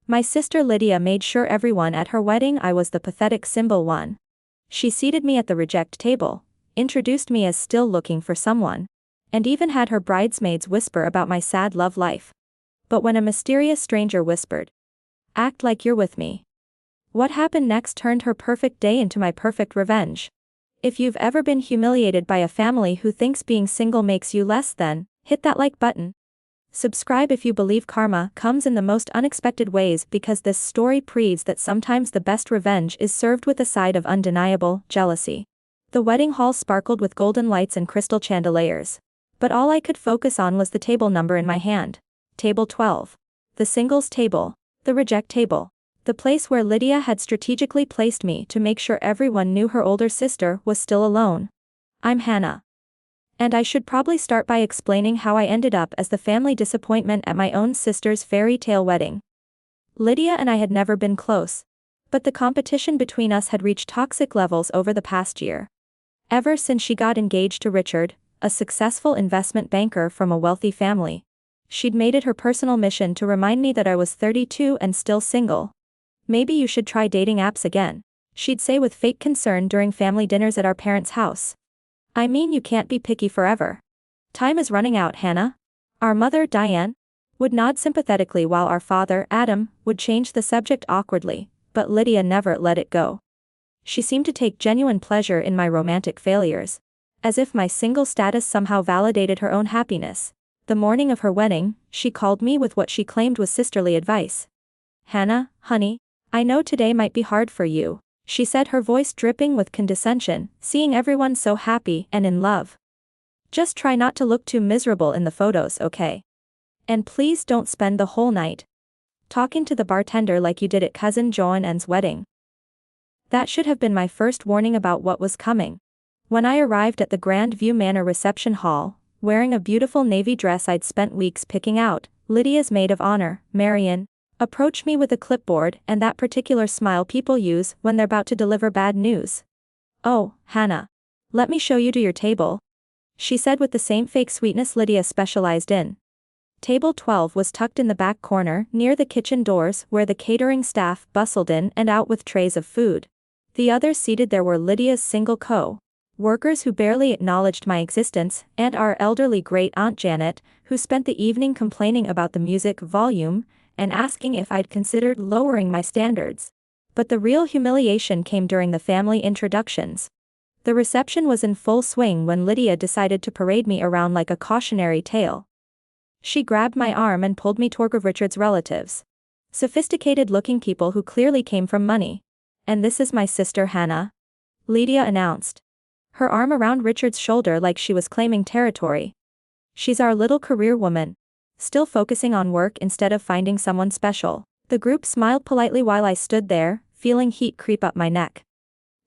My sister Lydia made sure everyone at her wedding I was the pathetic symbol one. She seated me at the reject table, introduced me as still looking for someone, and even had her bridesmaids whisper about my sad love life. But when a mysterious stranger whispered, "Act like you're with me," what happened next turned her perfect day into my perfect revenge. If you've ever been humiliated by a family who thinks being single makes you less than, hit that like button. Subscribe if you believe karma comes in the most unexpected ways, because this story proves that sometimes the best revenge is served with a side of undeniable jealousy. The wedding hall sparkled with golden lights and crystal chandeliers. But all I could focus on was the table number in my hand. Table 12. The singles table. The reject table. The place where Lydia had strategically placed me to make sure everyone knew her older sister was still alone. I'm Hannah. And I should probably start by explaining how I ended up as the family disappointment at my own sister's fairy tale wedding. Lydia and I had never been close, but the competition between us had reached toxic levels over the past year. Ever since she got engaged to Richard, a successful investment banker from a wealthy family, she'd made it her personal mission to remind me that I was 32 and still single. "Maybe you should try dating apps again," she'd say with fake concern during family dinners at our parents' house. "I mean, you can't be picky forever. Time is running out, Hannah." Our mother, Diane, would nod sympathetically while our father, Adam, would change the subject awkwardly, but Lydia never let it go. She seemed to take genuine pleasure in my romantic failures, as if my single status somehow validated her own happiness. The morning of her wedding, she called me with what she claimed was sisterly advice. "Hannah, honey, I know today might be hard for you," she said, her voice dripping with condescension, "seeing everyone so happy and in love. Just try not to look too miserable in the photos, okay? And please don't spend the whole night talking to the bartender like you did at cousin Joanne's wedding." That should have been my first warning about what was coming. When I arrived at the Grand View Manor reception hall, wearing a beautiful navy dress I'd spent weeks picking out, Lydia's maid of honor, Marion, approached me with a clipboard and that particular smile people use when they're about to deliver bad news. "Oh, Hannah. Let me show you to your table," she said with the same fake sweetness Lydia specialized in. Table 12 was tucked in the back corner, near the kitchen doors, where the catering staff bustled in and out with trays of food. The others seated there were Lydia's single co-workers who barely acknowledged my existence, and our elderly great-aunt Janet, who spent the evening complaining about the music volume and asking if I'd considered lowering my standards. But the real humiliation came during the family introductions. The reception was in full swing when Lydia decided to parade me around like a cautionary tale. She grabbed my arm and pulled me toward Richard's relatives. Sophisticated-looking people who clearly came from money. "And this is my sister Hannah," Lydia announced, her arm around Richard's shoulder like she was claiming territory. "She's our little career woman, still focusing on work instead of finding someone special." The group smiled politely while I stood there, feeling heat creep up my neck.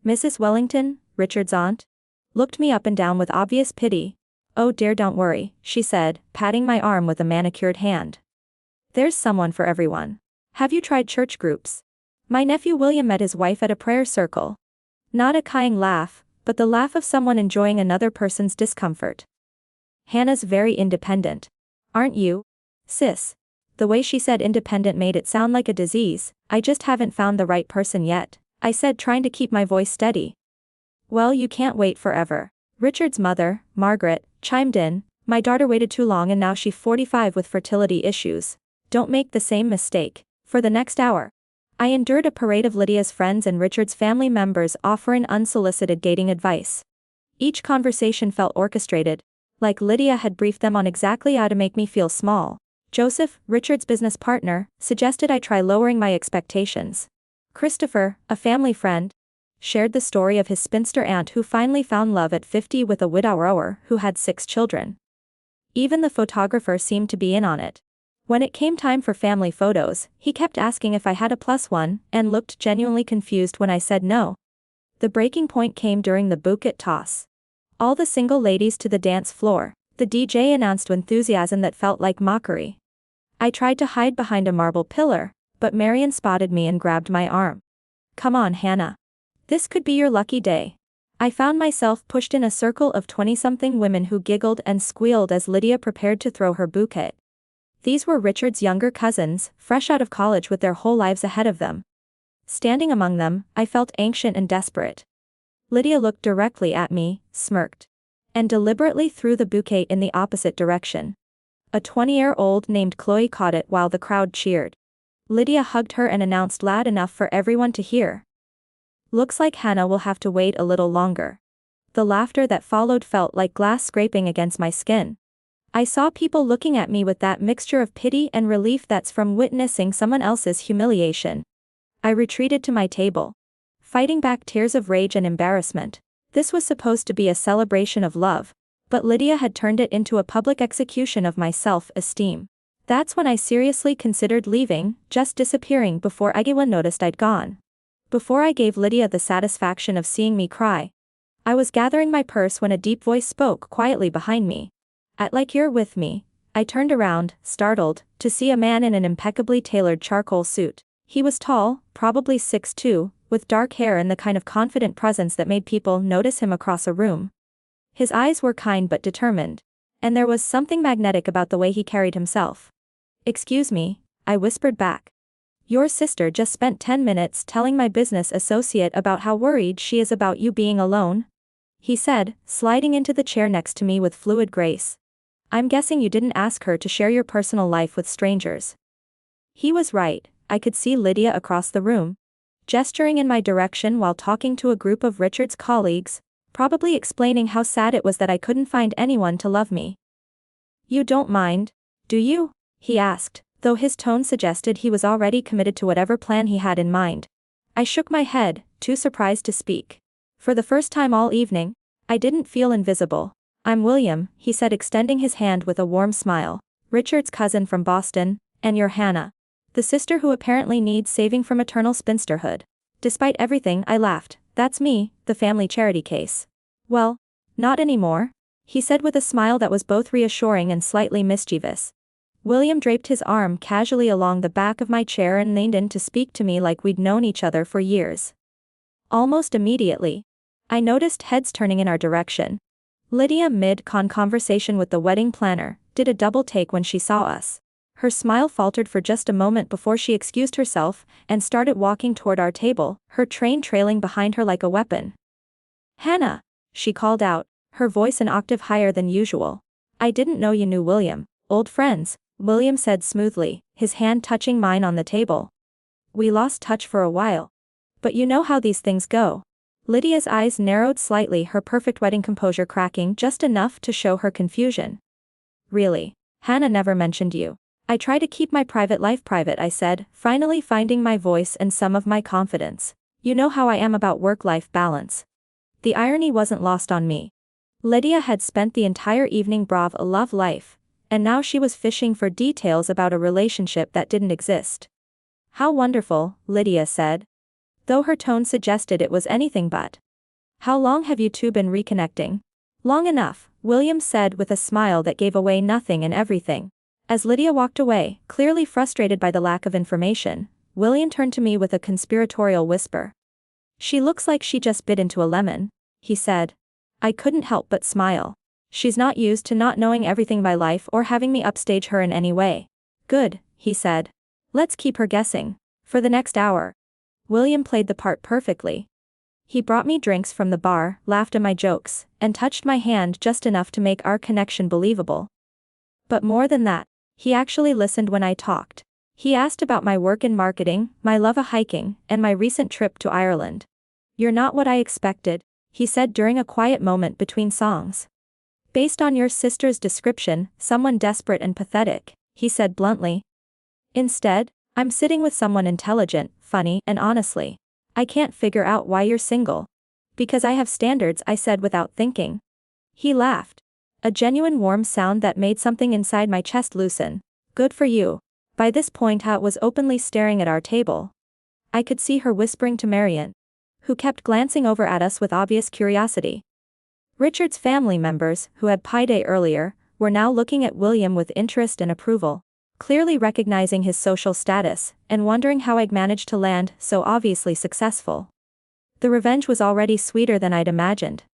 Mrs. Wellington, Richard's aunt, looked me up and down with obvious pity. "Oh dear, don't worry," she said, patting my arm with a manicured hand. "There's someone for everyone. Have you tried church groups? My nephew William met his wife at a prayer circle." Not a crying laugh, but the laugh of someone enjoying another person's discomfort. "Hannah's very independent. Aren't you, sis?" The way she said independent made it sound like a disease. "I just haven't found the right person yet," I said, trying to keep my voice steady. "Well, you can't wait forever." Richard's mother, Margaret, chimed in, "My daughter waited too long and now she's 45 with fertility issues. Don't make the same mistake." For the next hour, I endured a parade of Lydia's friends and Richard's family members offering unsolicited dating advice. Each conversation felt orchestrated, like Lydia had briefed them on exactly how to make me feel small. Joseph, Richard's business partner, suggested I try lowering my expectations. Christopher, a family friend, shared the story of his spinster aunt who finally found love at 50 with a widower who had 6 children. Even the photographer seemed to be in on it. When it came time for family photos, he kept asking if I had a +1, and looked genuinely confused when I said no. The breaking point came during the bouquet toss. All the single ladies to the dance floor, the DJ announced with enthusiasm that felt like mockery. I tried to hide behind a marble pillar, but Marion spotted me and grabbed my arm. "Come on, Hannah. This could be your lucky day." I found myself pushed in a circle of 20-something women who giggled and squealed as Lydia prepared to throw her bouquet. These were Richard's younger cousins, fresh out of college with their whole lives ahead of them. Standing among them, I felt anxious and desperate. Lydia looked directly at me, smirked, and deliberately threw the bouquet in the opposite direction. A 20-year-old named Chloe caught it while the crowd cheered. Lydia hugged her and announced loud enough for everyone to hear. "Looks like Hannah will have to wait a little longer." The laughter that followed felt like glass scraping against my skin. I saw people looking at me with that mixture of pity and relief that's from witnessing someone else's humiliation. I retreated to my table, fighting back tears of rage and embarrassment. This was supposed to be a celebration of love, but Lydia had turned it into a public execution of my self-esteem. That's when I seriously considered leaving, just disappearing before anyone noticed I'd gone. Before I gave Lydia the satisfaction of seeing me cry, I was gathering my purse when a deep voice spoke quietly behind me. "I'd like you're with me." I turned around, startled, to see a man in an impeccably tailored charcoal suit. He was tall, probably 6'2", with dark hair and the kind of confident presence that made people notice him across a room. His eyes were kind but determined, and there was something magnetic about the way he carried himself. "Excuse me," I whispered back. "Your sister just spent 10 minutes telling my business associate about how worried she is about you being alone," he said, sliding into the chair next to me with fluid grace. "I'm guessing you didn't ask her to share your personal life with strangers." He was right. I could see Lydia across the room, gesturing in my direction while talking to a group of Richard's colleagues, probably explaining how sad it was that I couldn't find anyone to love me. "You don't mind, do you?" he asked, though his tone suggested he was already committed to whatever plan he had in mind. I shook my head, too surprised to speak. For the first time all evening, I didn't feel invisible. "I'm William," he said, extending his hand with a warm smile. "Richard's cousin from Boston, and you're Hannah, the sister who apparently needs saving from eternal spinsterhood." Despite everything, I laughed. "That's me, the family charity case." "Well, not anymore," he said with a smile that was both reassuring and slightly mischievous. William draped his arm casually along the back of my chair and leaned in to speak to me like we'd known each other for years. Almost immediately, I noticed heads turning in our direction. Lydia, mid-conversation with the wedding planner, did a double take when she saw us. Her smile faltered for just a moment before she excused herself and started walking toward our table, her train trailing behind her like a weapon. "Hannah," she called out, her voice an octave higher than usual. "I didn't know you knew William." "Old friends," William said smoothly, his hand touching mine on the table. "We lost touch for a while. But you know how these things go." Lydia's eyes narrowed slightly, her perfect wedding composure cracking just enough to show her confusion. "Really? Hannah never mentioned you." "I try to keep my private life private," I said, finally finding my voice and some of my confidence. "You know how I am about work-life balance." The irony wasn't lost on me. Lydia had spent the entire evening brave a love life, and now she was fishing for details about a relationship that didn't exist. "How wonderful," Lydia said, though her tone suggested it was anything but. "How long have you two been reconnecting?" "Long enough," William said with a smile that gave away nothing and everything. As Lydia walked away, clearly frustrated by the lack of information, William turned to me with a conspiratorial whisper. "She looks like she just bit into a lemon," he said. I couldn't help but smile. "She's not used to not knowing everything by life or having me upstage her in any way." "Good," he said. "Let's keep her guessing." For the next hour, William played the part perfectly. He brought me drinks from the bar, laughed at my jokes, and touched my hand just enough to make our connection believable. But more than that, he actually listened when I talked. He asked about my work in marketing, my love of hiking, and my recent trip to Ireland. "You're not what I expected," he said during a quiet moment between songs. "Based on your sister's description, someone desperate and pathetic," he said bluntly. "Instead, I'm sitting with someone intelligent, funny, and honestly, I can't figure out why you're single." "Because I have standards," I said without thinking. He laughed. A genuine warm sound that made something inside my chest loosen. "Good for you." By this point I was openly staring at our table. I could see her whispering to Marion, who kept glancing over at us with obvious curiosity. Richard's family members, who had Pi Day earlier, were now looking at William with interest and approval, clearly recognizing his social status, and wondering how I'd managed to land so obviously successful. The revenge was already sweeter than I'd imagined.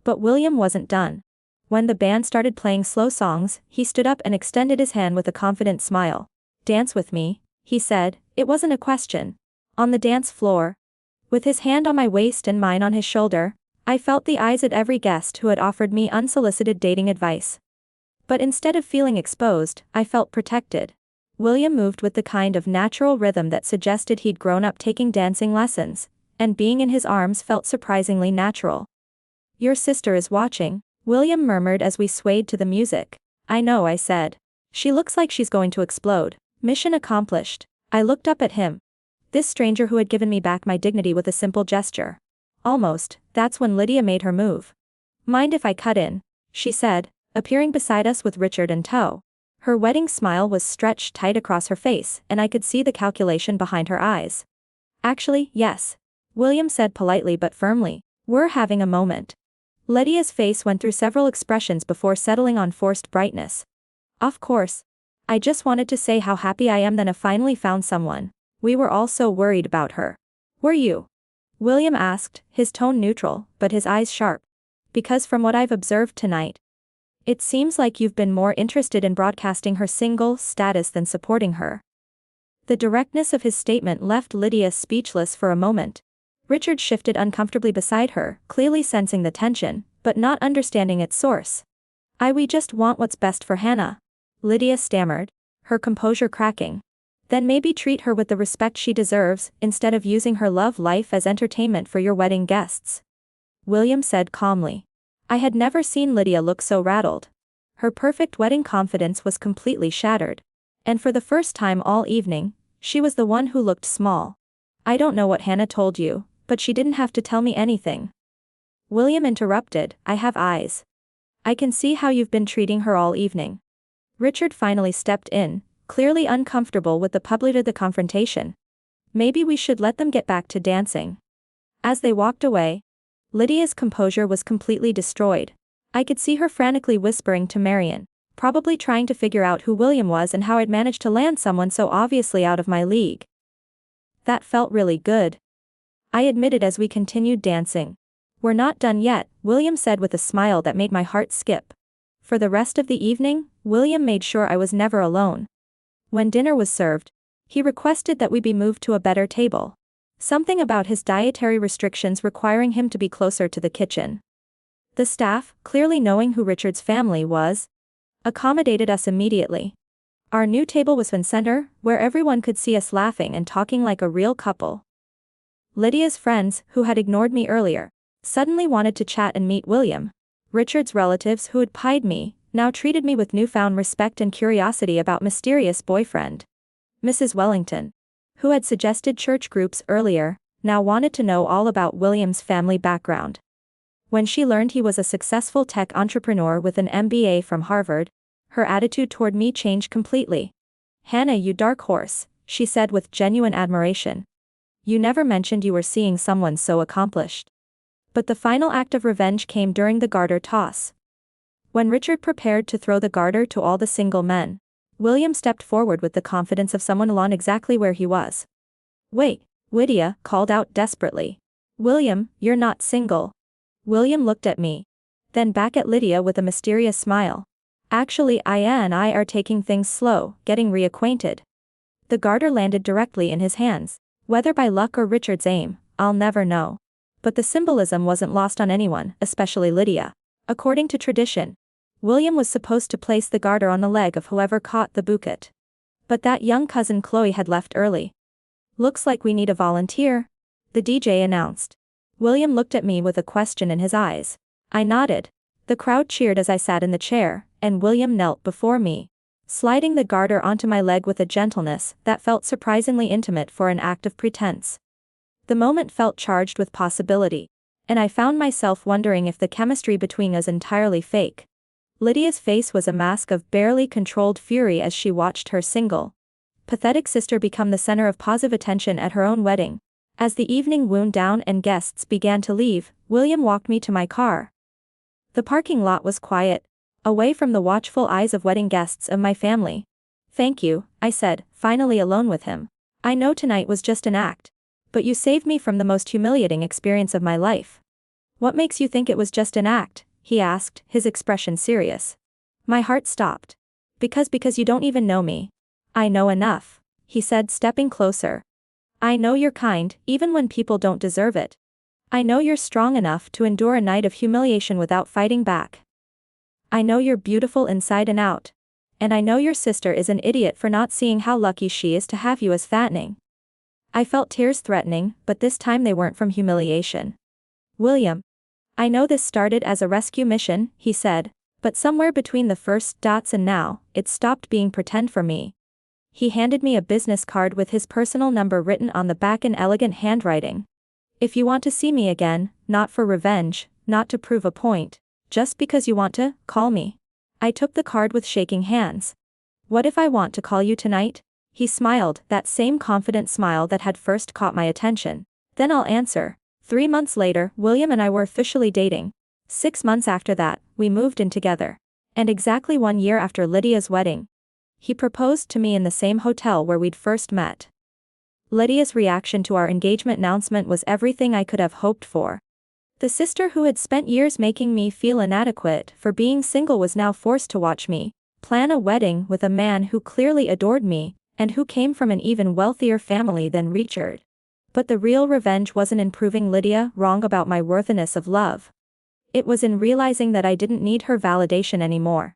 But William wasn't done. When the band started playing slow songs, he stood up and extended his hand with a confident smile. "Dance with me," he said. It wasn't a question. On the dance floor, with his hand on my waist and mine on his shoulder, I felt the eyes of every guest who had offered me unsolicited dating advice. But instead of feeling exposed, I felt protected. William moved with the kind of natural rhythm that suggested he'd grown up taking dancing lessons, and being in his arms felt surprisingly natural. "Your sister is watching," William murmured as we swayed to the music. "I know," I said. "She looks like she's going to explode." Mission accomplished. I looked up at him. This stranger who had given me back my dignity with a simple gesture. Almost, that's when Lydia made her move. "Mind if I cut in?" she said, appearing beside us with Richard in tow. Her wedding smile was stretched tight across her face, and I could see the calculation behind her eyes. "Actually, yes," William said politely but firmly. "We're having a moment." Lydia's face went through several expressions before settling on forced brightness. "Of course. I just wanted to say how happy I am that I finally found someone. We were all so worried about her." "Were you?" William asked, his tone neutral, but his eyes sharp. "Because from what I've observed tonight, it seems like you've been more interested in broadcasting her single status than supporting her." The directness of his statement left Lydia speechless for a moment. Richard shifted uncomfortably beside her, clearly sensing the tension, but not understanding its source. We just want what's best for Hannah," Lydia stammered, her composure cracking. "Then maybe treat her with the respect she deserves, instead of using her love life as entertainment for your wedding guests," William said calmly. I had never seen Lydia look so rattled. Her perfect wedding confidence was completely shattered. And for the first time all evening, she was the one who looked small. "I don't know what Hannah told you, but she didn't have to tell me anything," William interrupted. "I have eyes. I can see how you've been treating her all evening." Richard finally stepped in, clearly uncomfortable with the confrontation. "Maybe we should let them get back to dancing." As they walked away, Lydia's composure was completely destroyed. I could see her frantically whispering to Marion, probably trying to figure out who William was and how I'd managed to land someone so obviously out of my league. "That felt really good," I admitted as we continued dancing. "We're not done yet," William said with a smile that made my heart skip. For the rest of the evening, William made sure I was never alone. When dinner was served, he requested that we be moved to a better table. Something about his dietary restrictions requiring him to be closer to the kitchen. The staff, clearly knowing who Richard's family was, accommodated us immediately. Our new table was in center, where everyone could see us laughing and talking like a real couple. Lydia's friends, who had ignored me earlier, suddenly wanted to chat and meet William. Richard's relatives, who had pied me, now treated me with newfound respect and curiosity about mysterious boyfriend. Mrs. Wellington, who had suggested church groups earlier, now wanted to know all about William's family background. When she learned he was a successful tech entrepreneur with an MBA from Harvard, her attitude toward me changed completely. "Hannah, you dark horse," she said with genuine admiration. "You never mentioned you were seeing someone so accomplished." But the final act of revenge came during the garter toss. When Richard prepared to throw the garter to all the single men, William stepped forward with the confidence of someone alone exactly where he was. "Wait," Lydia called out desperately. "William, you're not single." William looked at me, then back at Lydia with a mysterious smile. "Actually, and I are taking things slow, getting reacquainted." The garter landed directly in his hands. Whether by luck or Richard's aim, I'll never know. But the symbolism wasn't lost on anyone, especially Lydia. According to tradition, William was supposed to place the garter on the leg of whoever caught the bouquet. But that young cousin Chloe had left early. "Looks like we need a volunteer," the DJ announced. William looked at me with a question in his eyes. I nodded. The crowd cheered as I sat in the chair, and William knelt before me, sliding the garter onto my leg with a gentleness that felt surprisingly intimate for an act of pretense. The moment felt charged with possibility, and I found myself wondering if the chemistry between us entirely fake. Lydia's face was a mask of barely controlled fury as she watched her single, pathetic sister become the center of positive attention at her own wedding. As the evening wound down and guests began to leave, William walked me to my car. The parking lot was quiet, away from the watchful eyes of wedding guests of my family. "Thank you," I said, finally alone with him. "I know tonight was just an act, but you saved me from the most humiliating experience of my life." "What makes you think it was just an act?" he asked, his expression serious. My heart stopped. Because you don't even know me. I know enough, he said, stepping closer. I know you're kind, even when people don't deserve it. I know you're strong enough to endure a night of humiliation without fighting back. I know you're beautiful inside and out. And I know your sister is an idiot for not seeing how lucky she is to have you as fattening. I felt tears threatening, but this time they weren't from humiliation. William. I know this started as a rescue mission, he said, but somewhere between the first dots and now, it stopped being pretend for me. He handed me a business card with his personal number written on the back in elegant handwriting. If you want to see me again, not for revenge, not to prove a point, just because you want to, call me. I took the card with shaking hands. What if I want to call you tonight? He smiled, that same confident smile that had first caught my attention. Then I'll answer. 3 months later, William and I were officially dating. 6 months after that, we moved in together. And exactly 1 year after Lydia's wedding, he proposed to me in the same hotel where we'd first met. Lydia's reaction to our engagement announcement was everything I could have hoped for. The sister who had spent years making me feel inadequate for being single was now forced to watch me plan a wedding with a man who clearly adored me, and who came from an even wealthier family than Richard. But the real revenge wasn't in proving Lydia wrong about my worthiness of love. It was in realizing that I didn't need her validation anymore.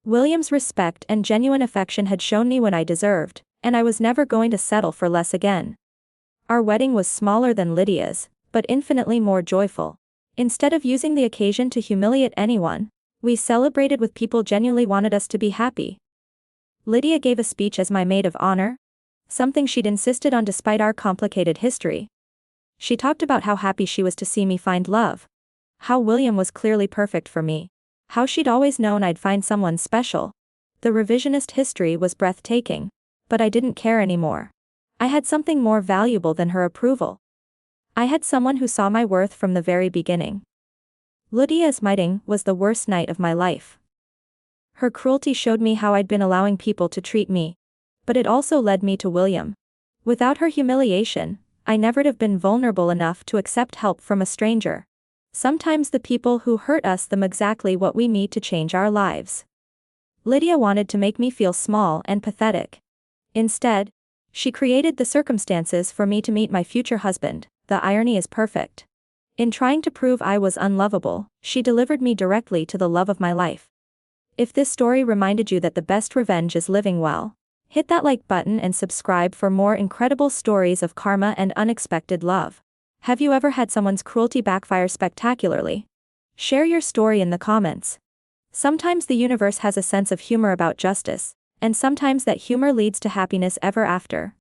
William's respect and genuine affection had shown me what I deserved, and I was never going to settle for less again. Our wedding was smaller than Lydia's, but infinitely more joyful. Instead of using the occasion to humiliate anyone, we celebrated with people genuinely wanted us to be happy. Lydia gave a speech as my maid of honor, something she'd insisted on despite our complicated history. She talked about how happy she was to see me find love. How William was clearly perfect for me. How she'd always known I'd find someone special. The revisionist history was breathtaking. But I didn't care anymore. I had something more valuable than her approval. I had someone who saw my worth from the very beginning. Lydia's wedding was the worst night of my life. Her cruelty showed me how I'd been allowing people to treat me. But it also led me to William. Without her humiliation, I never'd have been vulnerable enough to accept help from a stranger. Sometimes the people who hurt us them exactly what we need to change our lives. Lydia wanted to make me feel small and pathetic. Instead, she created the circumstances for me to meet my future husband. The irony is perfect. In trying to prove I was unlovable, she delivered me directly to the love of my life. If this story reminded you that the best revenge is living well, hit that like button and subscribe for more incredible stories of karma and unexpected love. Have you ever had someone's cruelty backfire spectacularly? Share your story in the comments. Sometimes the universe has a sense of humor about justice, and sometimes that humor leads to happiness ever after.